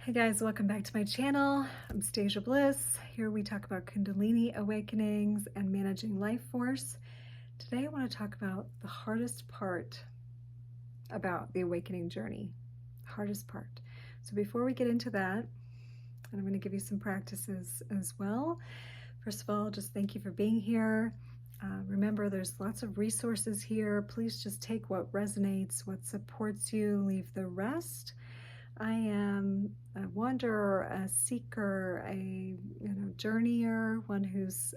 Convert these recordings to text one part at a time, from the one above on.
Hey guys, welcome back to my channel. I'm Stasia Bliss. Here we talk about Kundalini awakenings and managing life force. Today I want to talk about the hardest part about the awakening journey. Hardest part. So before we get into that, and I'm going to give you some practices as well. First of all, just thank you for being here. Remember, there's lots of resources here. Please just take what resonates, what supports you, leave the rest. I am a wanderer, a seeker, a journeyer, one who's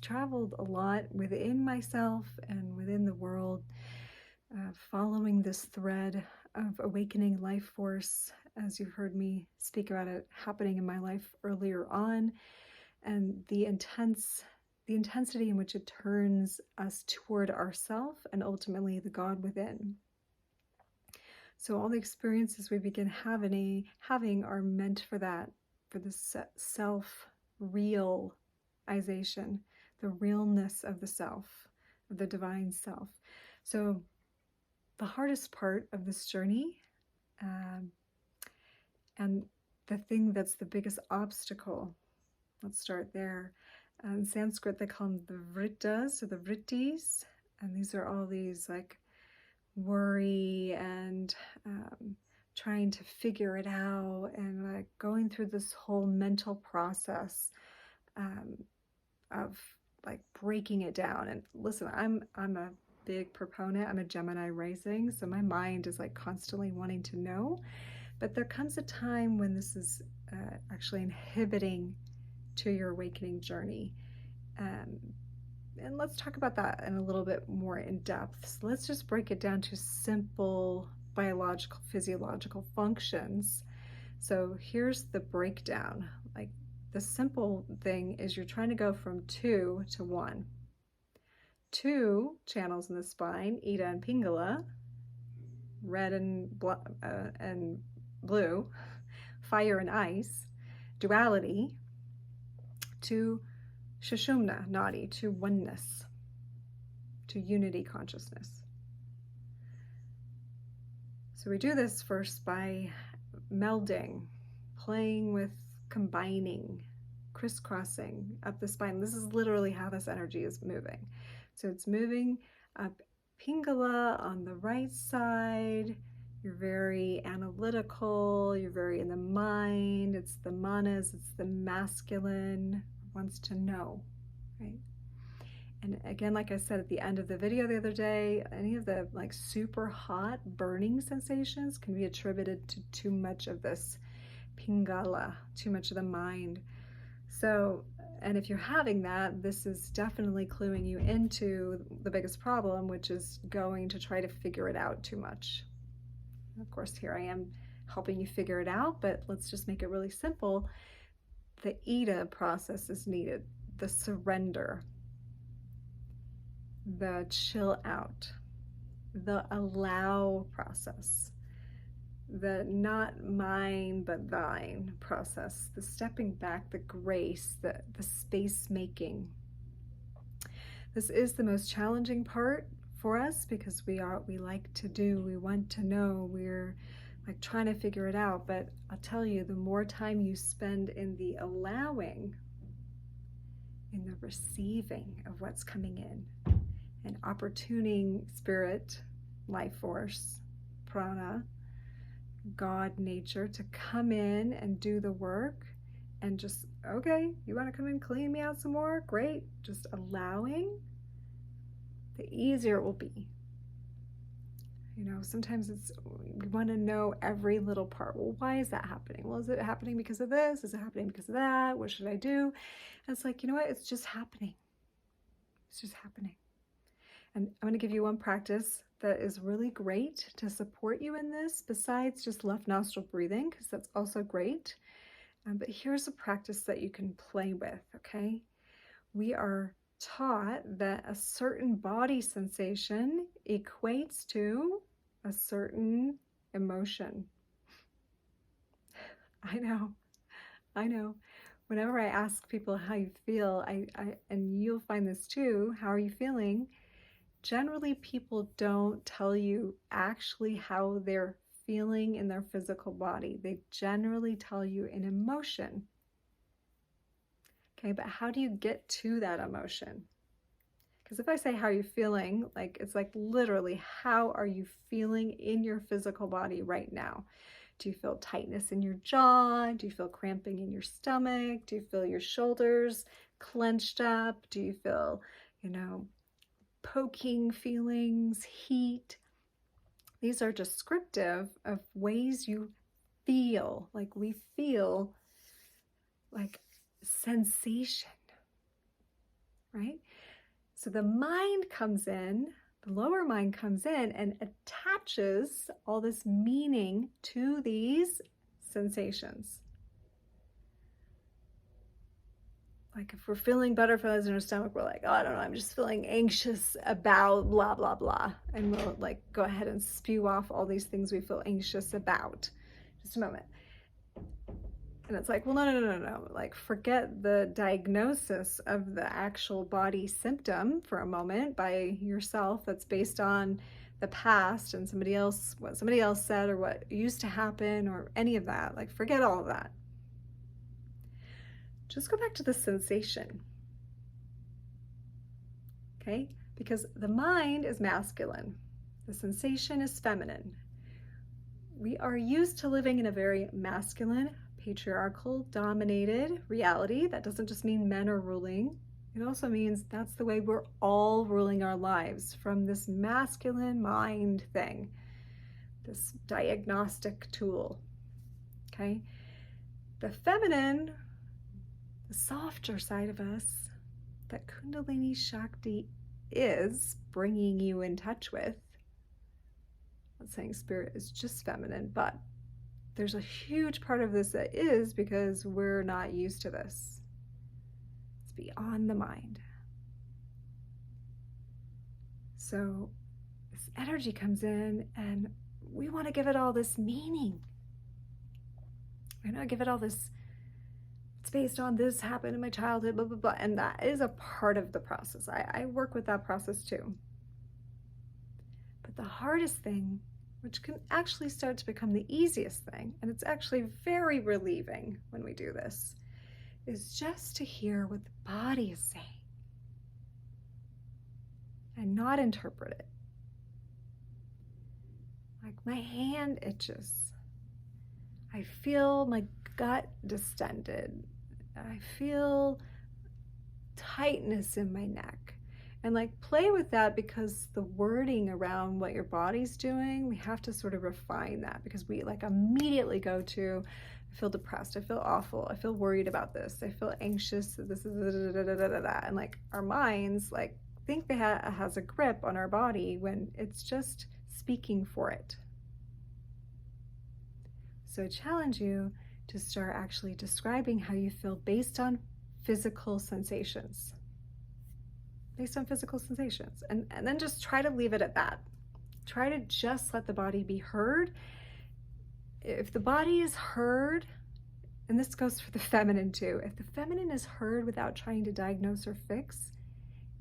traveled a lot within myself and within the world, following this thread of awakening life force, as you've heard me speak about it happening in my life earlier on, and the intensity in which it turns us toward ourself and ultimately the God within. So all the experiences we begin having are meant for that, for the self-realization, the realness of the self, of the divine self. So the hardest part of this journey, and the thing that's the biggest obstacle, let's start there. In Sanskrit, they call them the vrittas or the vrittis, and these are all these like worry and trying to figure it out and like going through this whole mental process of like breaking it down. And listen, I'm a big proponent. I'm a Gemini rising, so my mind is like constantly wanting to know, but there comes a time when this is actually inhibiting to your awakening journey. And let's talk about that in a little bit more in depth. So let's just break it down to simple biological, physiological functions. So here's the breakdown. Like the simple thing is you're trying to go from 2 to 1. 2 channels in the spine, Ida and Pingala, red and blue, fire and ice, duality, to Sushumna nadi, to oneness, to unity consciousness. So we do this first by melding, playing with, combining, crisscrossing up the spine. This is literally how this energy is moving. So it's moving up Pingala on the right side. You're very analytical, you're very in the mind, it's the manas, it's the masculine, wants to know, right? And again, like I said at the end of the video the other day, any of the like super hot burning sensations can be attributed to too much of this Pingala, too much of the mind. So, and if you're having that, this is definitely cluing you into the biggest problem, which is going to try to figure it out too much. Of course, here I am helping you figure it out, but let's just make it really simple. The Ida process is needed, the surrender, the chill out, the allow process, the not mine but thine process, the stepping back, the grace, the space making. This is the most challenging part for us because we like to do, we want to know, we're like trying to figure it out. But I'll tell you, the more time you spend in the allowing, in the receiving of what's coming in, and opportuning spirit, life force, prana, God, nature, to come in and do the work, and just, okay, you want to come and clean me out some more? Great. Just allowing, the easier it will be. You know, sometimes we want to know every little part. Well, why is that happening? Well, is it happening because of this? Is it happening because of that? What should I do? And it's like, you know what? It's just happening. It's just happening. And I'm going to give you one practice that is really great to support you in this, besides just left nostril breathing, because that's also great. But here's a practice that you can play with, okay? We are taught that a certain body sensation equates to a certain emotion. I know. Whenever I ask people how you feel, and you'll find this too, how are you feeling? Generally, people don't tell you actually how they're feeling in their physical body. They generally tell you an emotion. Okay, but how do you get to that emotion? Because if I say how are you feeling, like it's like literally how are you feeling in your physical body right now? Do you feel tightness in your jaw? Do you feel cramping in your stomach? Do you feel your shoulders clenched up? Do you feel, poking feelings, heat? These are descriptive of ways you feel, like we feel like sensation, right? So the mind comes in, the lower mind comes in and attaches all this meaning to these sensations. Like if we're feeling butterflies in our stomach, we're like, oh, I don't know, I'm just feeling anxious about blah, blah, blah. And we'll like go ahead and spew off all these things we feel anxious about. Just a moment. And it's like, well, no. Like forget the diagnosis of the actual body symptom for a moment by yourself that's based on the past and what somebody else said or what used to happen or any of that. Like forget all of that. Just go back to the sensation. Okay? Because the mind is masculine. The sensation is feminine. We are used to living in a very masculine, patriarchal, dominated reality. That doesn't just mean men are ruling. It also means that's the way we're all ruling our lives, from this masculine mind thing, this diagnostic tool. Okay? The feminine, the softer side of us, that Kundalini Shakti is bringing you in touch with. I'm not saying spirit is just feminine, but there's a huge part of this that is because we're not used to this. It's beyond the mind. So this energy comes in and we want to give it all this meaning. We want to give it all this, it's based on this happened in my childhood, blah, blah, blah. And that is a part of the process. I work with that process too. But the hardest thing, which can actually start to become the easiest thing, and it's actually very relieving when we do this, is just to hear what the body is saying and not interpret it. Like my hand itches. I feel my gut distended. I feel tightness in my neck. And like play with that, because the wording around what your body's doing, we have to sort of refine that, because we like immediately go to, I feel depressed, I feel awful, I feel worried about this, I feel anxious, this is and like our minds like think they has a grip on our body when it's just speaking for it. So I challenge you to start actually describing how you feel based on physical sensations. Based on physical sensations. And then just try to leave it at that. Try to just let the body be heard. If the body is heard, and this goes for the feminine too, if the feminine is heard without trying to diagnose or fix,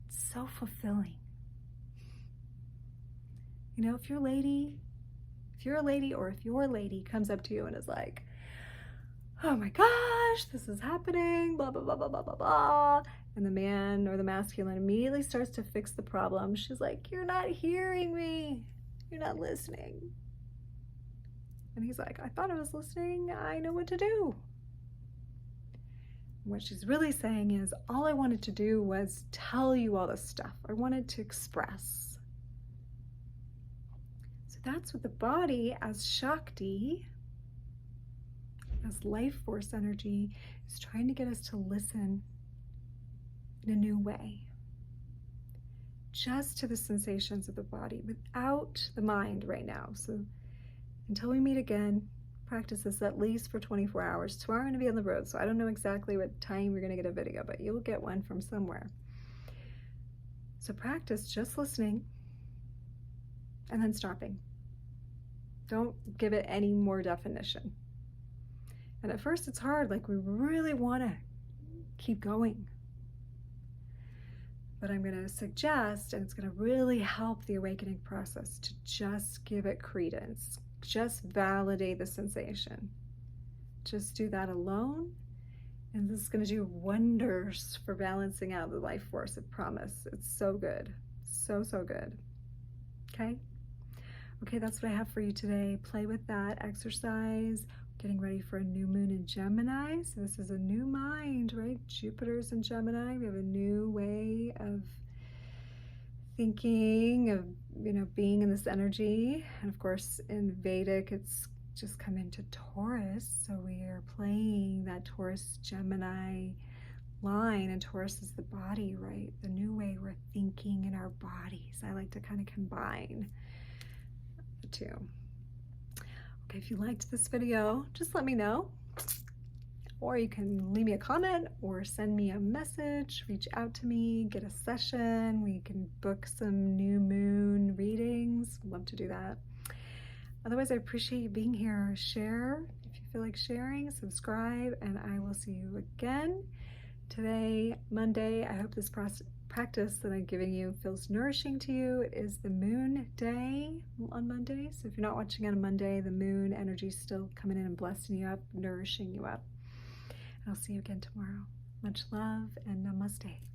it's so fulfilling. You know, if you're a lady, or if your lady comes up to you and is like, oh my gosh, this is happening, blah, blah, blah, blah, blah, blah, blah. And the man or the masculine immediately starts to fix the problem. She's like, you're not hearing me. You're not listening. And he's like, I thought I was listening. I know what to do. And what she's really saying is, all I wanted to do was tell you all this stuff. I wanted to express. So that's what the body as Shakti, as life force energy, is trying to get us to listen in a new way, just to the sensations of the body without the mind right now. So until we meet again, practice this at least for 24 hours. Tomorrow I'm going to be on the road, so I don't know exactly what time you're going to get a video, but you'll get one from somewhere. So practice just listening and then stopping. Don't give it any more definition. And at first it's hard, like we really want to keep going. But I'm going to suggest, and it's going to really help the awakening process, to just give it credence. just validate the sensation. Just do that alone. And this is going to do wonders for balancing out the life force, I promise. It's so good. So, so good. Okay? Okay, that's what I have for you today. Play with that exercise. Getting ready for a new moon in Gemini. So this is a new mind, right? Jupiter's in Gemini. We have a new way of thinking, of, being in this energy. And of course, in Vedic, it's just come into Taurus, so we are playing that Taurus Gemini line, and Taurus is the body, right? The new way we're thinking in our bodies. I like to kind of combine the two. Okay, if you liked this video, just let me know, or you can leave me a comment or send me a message, reach out to me, get a session. We can book some new moon readings. Love to do that. Otherwise, I appreciate you being here. Share if you feel like sharing, subscribe, and I will see you again today, Monday. I hope this practice that I'm giving you feels nourishing to you. It is the moon day on Monday, so if you're not watching on a Monday, the moon energy is still coming in and blessing you up, nourishing you up. And I'll see you again tomorrow. Much love and namaste.